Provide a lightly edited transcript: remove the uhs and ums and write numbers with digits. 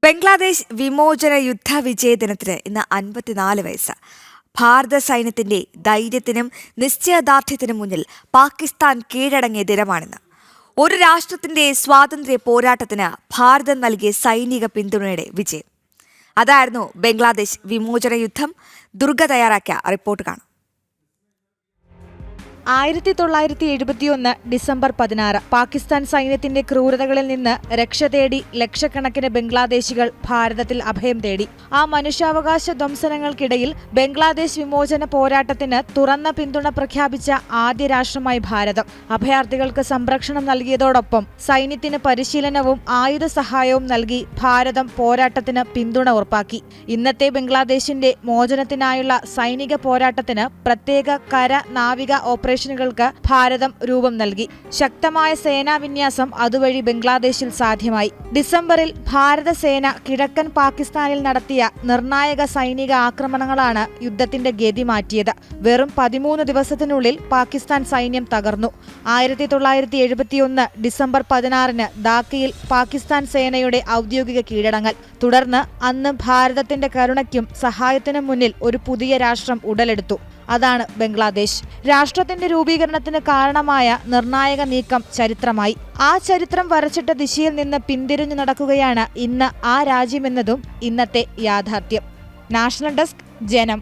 ബംഗ്ലാദേശ് വിമോചന യുദ്ധ വിജയദിനത്തിന് ഇന്ന് 54 വയസ്സ്. ഭാരത സൈന്യത്തിന്റെ ധൈര്യത്തിനും നിശ്ചയദാർഢ്യത്തിനും മുന്നിൽ പാകിസ്ഥാൻ കീഴടങ്ങിയ ദിനമാണിന്ന്. ഒരു രാഷ്ട്രത്തിന്റെ സ്വാതന്ത്ര്യ പോരാട്ടത്തിന് ഭാരതം നൽകിയ സൈനിക പിന്തുണയുടെ വിജയം. അതായിരുന്നു ബംഗ്ലാദേശ് വിമോചന യുദ്ധം. ദുർഗ തയ്യാറാക്കിയ റിപ്പോർട്ട് കാണാം. 1971 ഡിസംബർ 16 പാകിസ്ഥാൻ സൈന്യത്തിന്റെ ക്രൂരതകളിൽ നിന്ന് രക്ഷ തേടി ലക്ഷക്കണക്കിന് ബംഗ്ലാദേശികൾ ഭാരതത്തിൽ അഭയം തേടി. ആ മനുഷ്യാവകാശ ധ്വംസനങ്ങൾക്കിടയിൽ ബംഗ്ലാദേശ് വിമോചന പോരാട്ടത്തിന് തുറന്ന പിന്തുണ പ്രഖ്യാപിച്ച ആദ്യ രാഷ്ട്രമായി ഭാരതം. അഭയാർത്ഥികൾക്ക് സംരക്ഷണം നൽകിയതോടൊപ്പം സൈന്യത്തിന് പരിശീലനവും ആയുധ സഹായവും നൽകി ഭാരതം പോരാട്ടത്തിന് പിന്തുണ ഉറപ്പാക്കി. ഇന്നത്തെ ബംഗ്ലാദേശിന്റെ മോചനത്തിനായുള്ള സൈനിക പോരാട്ടത്തിന് പ്രത്യേക കര നാവിക ഓപ്പറേഷനുകൾക്ക് ഭാരതം രൂപം നൽകി. ശക്തമായ സേനാ വിന്യാസം അതുവഴി ബംഗ്ലാദേശിൽ സാധ്യമായി. ഡിസംബറിൽ ഭാരത സേന കിഴക്കൻ പാകിസ്ഥാനിൽ നടത്തിയ നിർണായക സൈനിക ആക്രമണങ്ങളാണ് യുദ്ധത്തിന്റെ ഗതി മാറ്റിയത്. വെറും 13 ദിവസത്തിനുള്ളിൽ പാകിസ്ഥാൻ സൈന്യം തകർന്നു. 1971 ഡിസംബർ 16 ധാക്കയിൽ പാകിസ്ഥാൻ സേനയുടെ ഔദ്യോഗിക കീഴടങ്ങൽ. തുടർന്ന് അന്ന് ഭാരതത്തിന്റെ കരുണയ്ക്കും സഹായത്തിനും മുന്നിൽ ഒരു പുതിയ രാഷ്ട്രം ഉടലെടുത്തു. അതാണ് ബംഗ്ലാദേശ്. രാഷ്ട്രത്തിന്റെ രൂപീകരണത്തിന് കാരണമായ നിർണായക നീക്കം ചരിത്രമായി. ആ ചരിത്രം വരച്ചിട്ട ദിശയിൽ നിന്ന് പിന്തിരിഞ്ഞു നടക്കുകയാണ് ഇന്ന് ആ രാജ്യമെന്നതും ഇന്നത്തെ യാഥാർത്ഥ്യം. നാഷണൽ ഡെസ്ക്, ജനം.